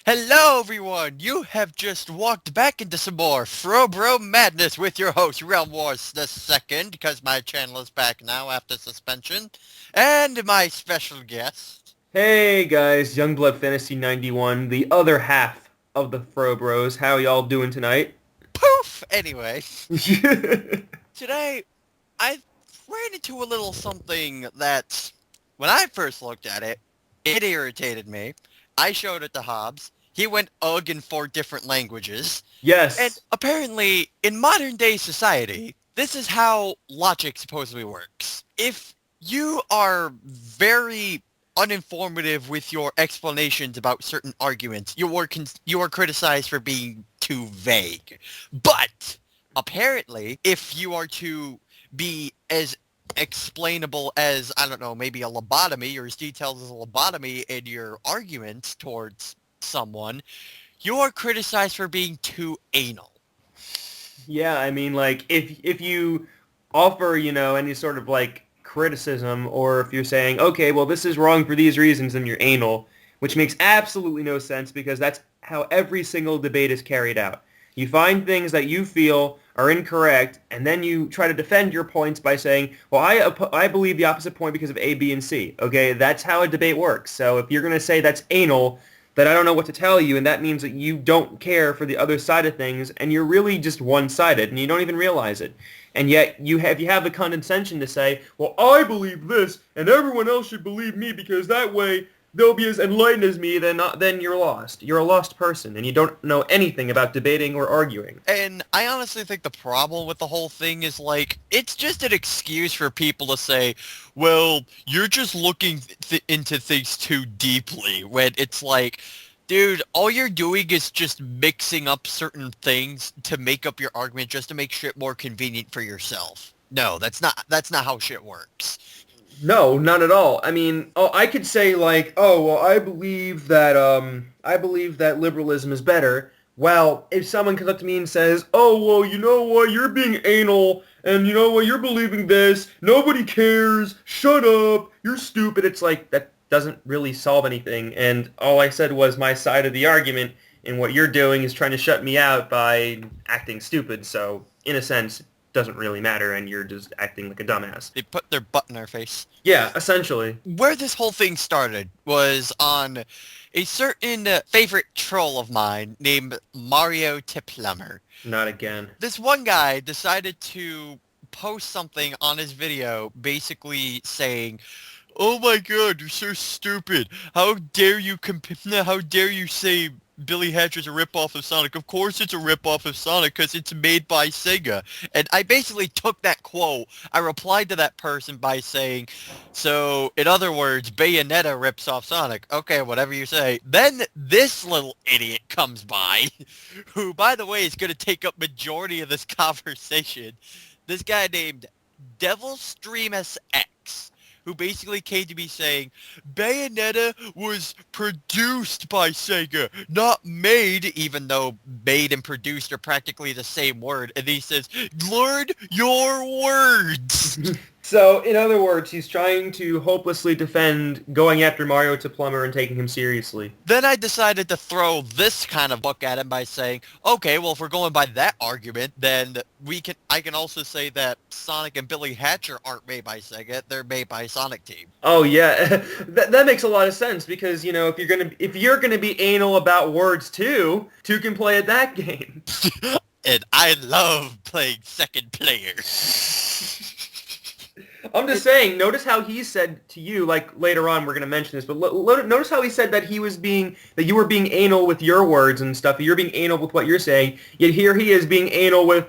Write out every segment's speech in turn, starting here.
Hello, everyone! You have just walked back into some more Frobro Madness with your host, Realm Wars the Second, because my channel is back now after suspension, and my special guest. Hey guys, Youngblood Fantasy 91, the other half of the Fro Bros. How y'all doing tonight? Poof! Anyway, today I ran into a little something that, when I first looked at it, it irritated me. I showed it to Hobbs. He went ugh in 4 different languages. And Yes. apparently, in modern day society, this is how logic supposedly works. If you are very uninformative with your explanations about certain arguments, you are criticized for being too vague. But apparently, if you are to be as explainable as, I don't know, maybe a lobotomy or as detailed as a lobotomy in your arguments towards someone, you are criticized for being too anal. Yeah, I mean, like, if you offer, any sort of, like, criticism, or if you're saying, okay, well, this is wrong for these reasons, then you're anal, which makes absolutely no sense because that's how every single debate is carried out. You find things that you feel are incorrect, and then you try to defend your points by saying, well, I believe the opposite point because of A, B, and C. Okay, that's how a debate works. So if you're going to say that's anal, then I don't know what to tell you, and that means that you don't care for the other side of things, and you're really just one-sided, and you don't even realize it. And yet, you have the condescension to say, well, I believe this, and everyone else should believe me because that way they'll be as enlightened as me, then you're lost. You're a lost person, and you don't know anything about debating or arguing. And I honestly think the problem with the whole thing is, like, it's just an excuse for people to say, well, you're just looking into things too deeply, when it's like, dude, all you're doing is just mixing up certain things to make up your argument just to make shit more convenient for yourself. No, that's not how shit works. No, not at all. I mean, I could say like, oh, well, I believe that liberalism is better. Well, if someone comes up to me and says, oh, well, you know what, you're being anal, and you know what, you're believing this, nobody cares, shut up, you're stupid, it's like, that doesn't really solve anything, and all I said was my side of the argument, and what you're doing is trying to shut me out by acting stupid, so, in a sense, doesn't really matter, and you're just acting like a dumbass. They put their butt in our face. Yeah, essentially. Where this whole thing started was on a certain favorite troll of mine named Marotehplumber. Not again. This one guy decided to post something on his video basically saying, "Oh my god, you're so stupid. How dare you say Billy Hatcher's a ripoff of Sonic? Of course it's a ripoff of Sonic because it's made by Sega." And I basically took that quote. I replied to that person by saying, so in other words, Bayonetta rips off Sonic. Okay, whatever you say. Then this little idiot comes by, who, by the way, is going to take up majority of this conversation. This guy named DevilStreamSX, who basically came to me saying, Bayonetta was produced by Sega, not made, even though made and produced are practically the same word. And he says, learn your words. So, in other words, he's trying to hopelessly defend going after Mario to Plumber and taking him seriously. Then I decided to throw this kind of book at him by saying, okay, well, if we're going by that argument, then I can also say that Sonic and Billy Hatcher aren't made by Sega, they're made by Sonic Team. Oh yeah, that makes a lot of sense because if you're gonna be anal about words too, two can play at that game. And I love playing second player. I'm just saying, notice how he said to you, like later on we're going to mention this, but notice how he said that that you were being anal with your words and stuff, you're being anal with what you're saying, yet here he is being anal with,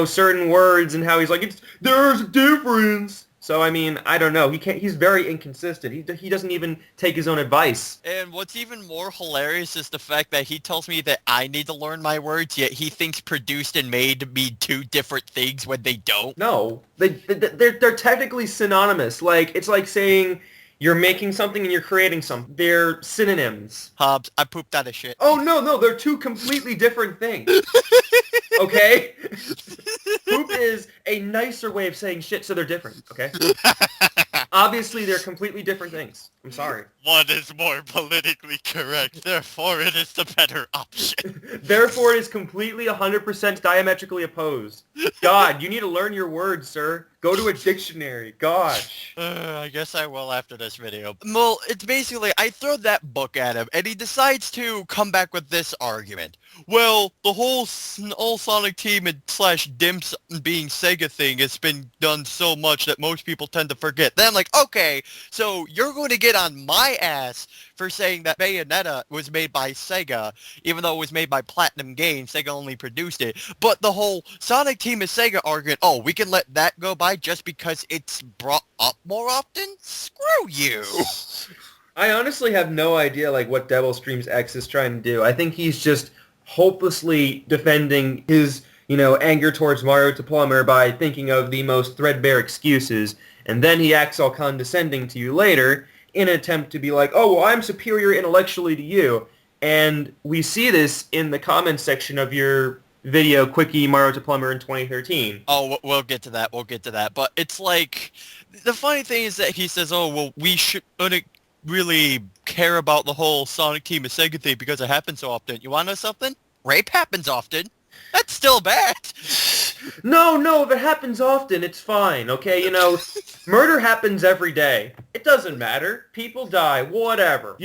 certain words and how he's like, there's a difference. So, I mean, I don't know. He's very inconsistent. He doesn't even take his own advice. And what's even more hilarious is the fact that he tells me that I need to learn my words, yet he thinks produced and made mean two different things when they don't. No, they're technically synonymous. Like, it's like saying you're making something and you're creating something. They're synonyms. Hobbs, I pooped out of shit. Oh, no, they're two completely different things. Okay? Poop is a nicer way of saying shit, so they're different, okay? Obviously, they're completely different things. I'm sorry. One is more politically correct, therefore it is the better option. Therefore, it is completely 100% diametrically opposed. God, you need to learn your words, sir. Go to a dictionary. Gosh. I guess I will after this video. Well, it's basically, I throw that book at him, and he decides to come back with this argument. Well, the whole all Sonic Team and slash Dimps being Sega thing has been done so much that most people tend to forget. Then I'm like, okay, so you're going to get on my ass for saying that Bayonetta was made by Sega, even though it was made by Platinum Games. Sega only produced it. But the whole Sonic Team is Sega argument, oh, we can let that go by just because it's brought up more often? Screw you! I honestly have no idea like what Devil Streams X is trying to do. I think he's just hopelessly defending his, anger towards Marotehplumber by thinking of the most threadbare excuses, and then he acts all condescending to you later in an attempt to be like, oh, well, I'm superior intellectually to you. And we see this in the comments section of your video, Quickie Marotehplumber in 2013. Oh, we'll get to that. We'll get to that. But it's like, the funny thing is that he says, oh, well, we shouldn't really care about the whole Sonic Team and Sega thing because it happens so often. You want to know something? Rape happens often. That's still bad. No, if it happens often, it's fine, okay? Murder happens every day. It doesn't matter. People die, whatever.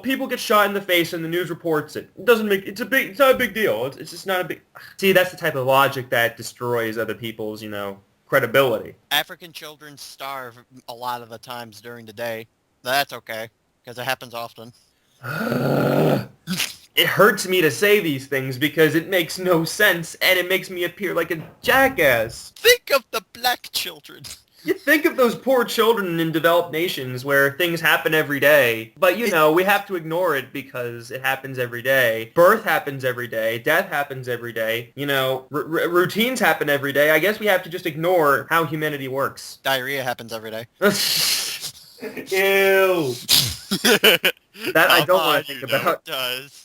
People get shot in the face and the news reports it. It's not a big deal. It's just not a big... See, that's the type of logic that destroys other people's, credibility. African children starve a lot of the times during the day. That's okay, because it happens often. It hurts me to say these things because it makes no sense and it makes me appear like a jackass. Think of the black children. You think of those poor children in developed nations where things happen every day, but we have to ignore it because it happens every day. Birth happens every day. Death happens every day. Routines happen every day. I guess we have to just ignore how humanity works. Diarrhea happens every day. Ew. That I don't want to think about. It does.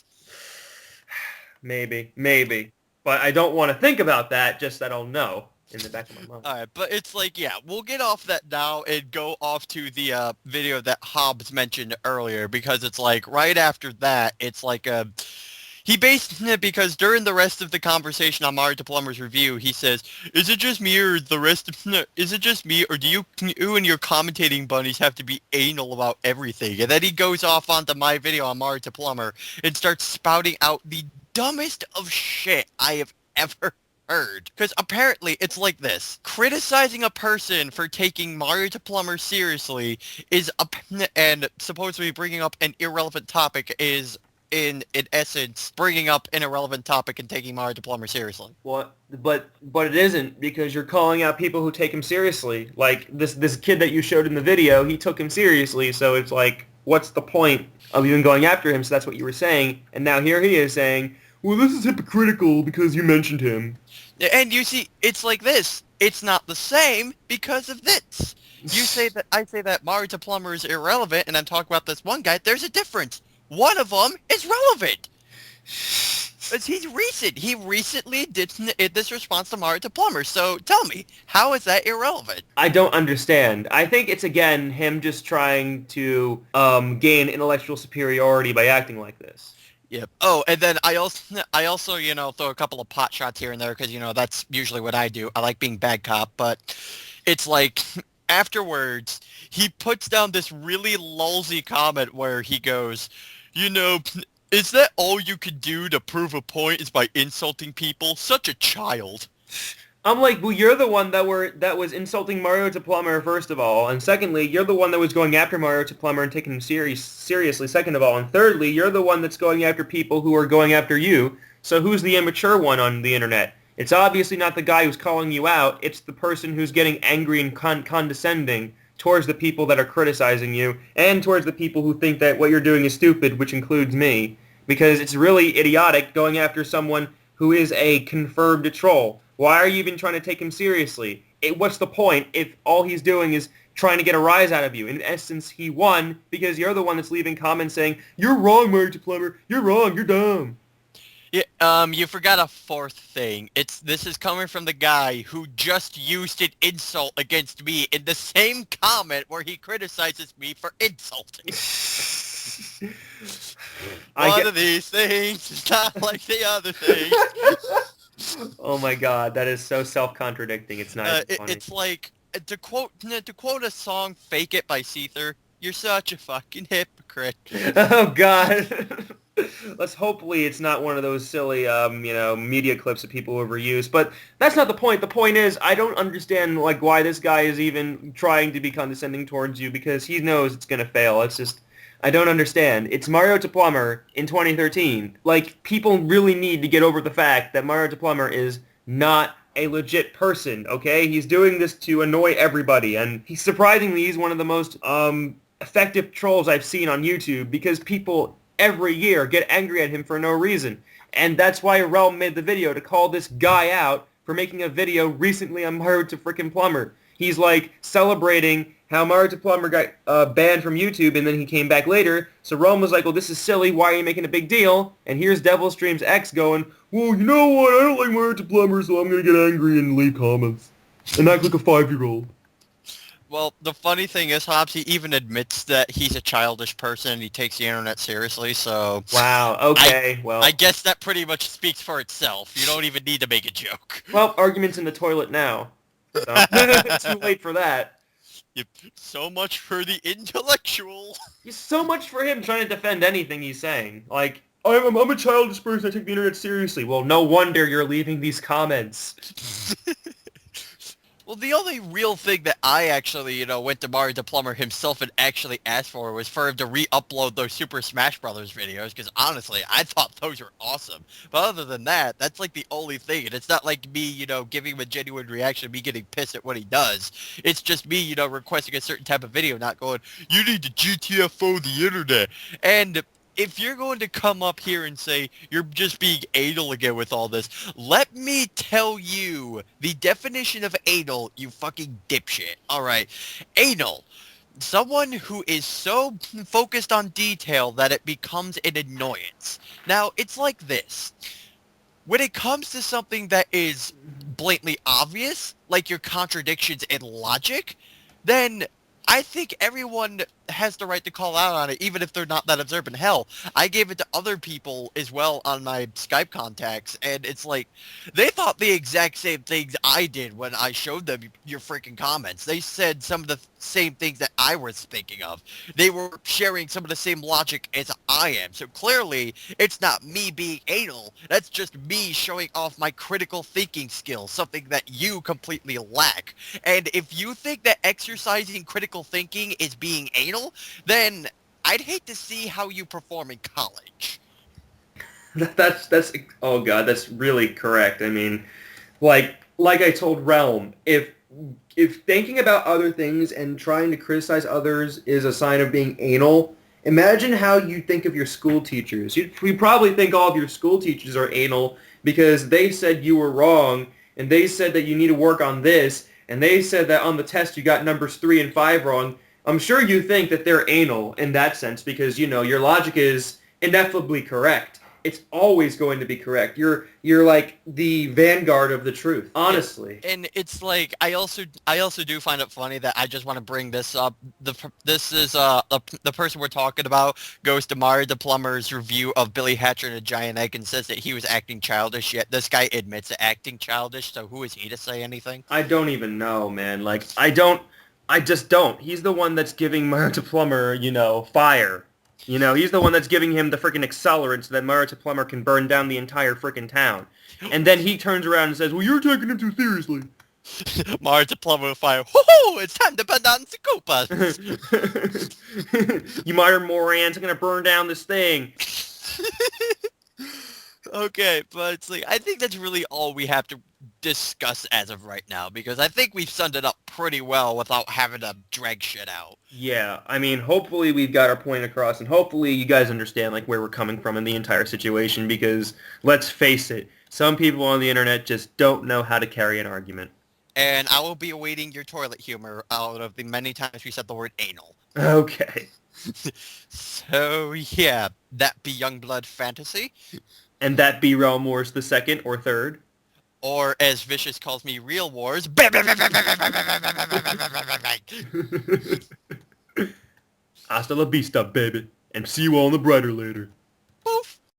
Maybe. But I don't want to think about that, just that I'll know in the back of my mind. Alright, but it's like, yeah, we'll get off that now and go off to the video that Hobbs mentioned earlier, because it's like, right after that, it's like he based it because during the rest of the conversation on Marotehplumber's review, he says, is it just me or do you and your commentating bunnies have to be anal about everything? And then he goes off onto my video on Marotehplumber and starts spouting out the dumbest of shit I have ever heard. Because apparently it's like this. Criticizing a person for taking Marotehplumber seriously and supposedly bringing up an irrelevant topic is in essence bringing up an irrelevant topic and taking Marotehplumber seriously. What? But it isn't, because you're calling out people who take him seriously. Like this kid that you showed in the video, he took him seriously, so it's like, what's the point of even going after him? So that's what you were saying, and now here he is saying, well, this is hypocritical because you mentioned him. And you see, it's like this. It's not the same because of this. You say that I say that Marotehplumber is irrelevant, and I'm talking about this one guy. There's a difference. One of them is relevant. But he's recent. He recently did this response to Marotehplumber. So tell me, how is that irrelevant? I don't understand. I think it's, again, him just trying to gain intellectual superiority by acting like this. Yep. Oh, and then I also, throw a couple of pot shots here and there because, that's usually what I do. I like being bad cop, but it's like afterwards, he puts down this really lulzy comment where he goes, is that all you could do to prove a point is by insulting people? Such a child. I'm like, well, you're the one that was insulting Marotehplumber, first of all, and secondly, you're the one that was going after Marotehplumber and taking him seriously, second of all, and thirdly, you're the one that's going after people who are going after you, so who's the immature one on the internet? It's obviously not the guy who's calling you out, it's the person who's getting angry and condescending towards the people that are criticizing you, and towards the people who think that what you're doing is stupid, which includes me, because it's really idiotic going after someone who is a confirmed troll. Why are you even trying to take him seriously? What's the point if all he's doing is trying to get a rise out of you? In essence, he won because you're the one that's leaving comments saying, you're wrong, Marotehplumber. You're wrong. You're dumb. Yeah, you forgot a fourth thing. This is coming from the guy who just used an insult against me in the same comment where he criticizes me for insulting. I One get. of these things is not like the other thing. Oh my god, that is so self-contradicting. It's not even funny. It's like to quote a song "Fake It" by Seether. You're such a fucking hypocrite. Oh god. Let's hopefully it's not one of those silly media clips that people overuse. But that's not the point. The point is I don't understand like why this guy is even trying to be condescending towards you because he knows it's gonna fail. It's just I don't understand. It's Marotehplumber in 2013. Like people really need to get over the fact that Marotehplumber is not a legit person, okay? He's doing this to annoy everybody, and he's one of the most effective trolls I've seen on YouTube because people every year get angry at him for no reason. And that's why Realm made the video to call this guy out for making a video recently on Marotehplumber. He's like celebrating how Marotehplumber got banned from YouTube and then he came back later. So Realm was like, well, this is silly. Why are you making a big deal? And here's Devil Streams X going, well, you know what? I don't like Marotehplumber, so I'm going to get angry and leave comments. And act like a 5-year-old. Well, the funny thing is, Hobbs, he even admits that he's a childish person and he takes the internet seriously, so... Wow, okay, well... I guess that pretty much speaks for itself. You don't even need to make a joke. Well, argument's in the toilet now. So, too late for that. Yep. So much for the intellectual. So much for him trying to defend anything he's saying. Like, I'm a childish person, I take the internet seriously. Well, no wonder you're leaving these comments. Well, the only real thing that I actually, went to Marotehplumber himself and actually asked for was for him to re-upload those Super Smash Brothers videos, because honestly, I thought those were awesome. But other than that, that's like the only thing, and it's not like me, giving him a genuine reaction, me getting pissed at what he does. It's just me, requesting a certain type of video, not going, you need to GTFO the internet. And if you're going to come up here and say you're just being anal again with all this, let me tell you the definition of anal, you fucking dipshit. Alright, anal. Someone who is so focused on detail that it becomes an annoyance. Now, it's like this. When it comes to something that is blatantly obvious, like your contradictions in logic, then I think everyone has the right to call out on it, even if they're not that observant. Hell, I gave it to other people as well on my Skype contacts, and it's like, they thought the exact same things I did when I showed them your freaking comments. They said some of the same things that I was thinking of. They were sharing some of the same logic as I am. So clearly, it's not me being anal. That's just me showing off my critical thinking skills, something that you completely lack. And if you think that exercising critical thinking is being anal, then I'd hate to see how you perform in college. That's oh god, that's really correct. I mean, like I told Realm, if thinking about other things and trying to criticize others is a sign of being anal, imagine how you think of your school teachers. You probably think all of your school teachers are anal because they said you were wrong and they said that you need to work on this and they said that on the test you got numbers 3 and 5 wrong. I'm sure you think that they're anal in that sense because, your logic is ineffably correct. It's always going to be correct. You're like the vanguard of the truth, honestly. And it's like, I also do find it funny that I just want to bring this up. The person we're talking about goes to Marotehplumber's review of Billy Hatcher and a Giant Egg and says that he was acting childish, yet this guy admits to acting childish, so who is he to say anything? I don't even know, man. Like, I just don't. He's the one that's giving Marotehplumber, fire. He's the one that's giving him the freaking accelerant so that Marotehplumber can burn down the entire freaking town. And then he turns around and says, well, you're taking him too seriously. Marotehplumber with fire. Woohoo! It's time to burn down the Koopas! You modern morons are going to burn down this thing. Okay, but it's like, I think that's really all we have to discuss as of right now, because I think we've summed it up pretty well without having to drag shit out. Yeah, I mean, hopefully we've got our point across, and hopefully you guys understand, like, where we're coming from in the entire situation, because, let's face it, some people on the internet just don't know how to carry an argument. And I will be awaiting your toilet humor out of the many times we said the word anal. Okay. So yeah, that be Youngblood Fantasy, And that be Realm Wars the second or third. or as Vicious calls me, Real Wars. Hasta la vista, baby. And see you all in the brighter later. Poof.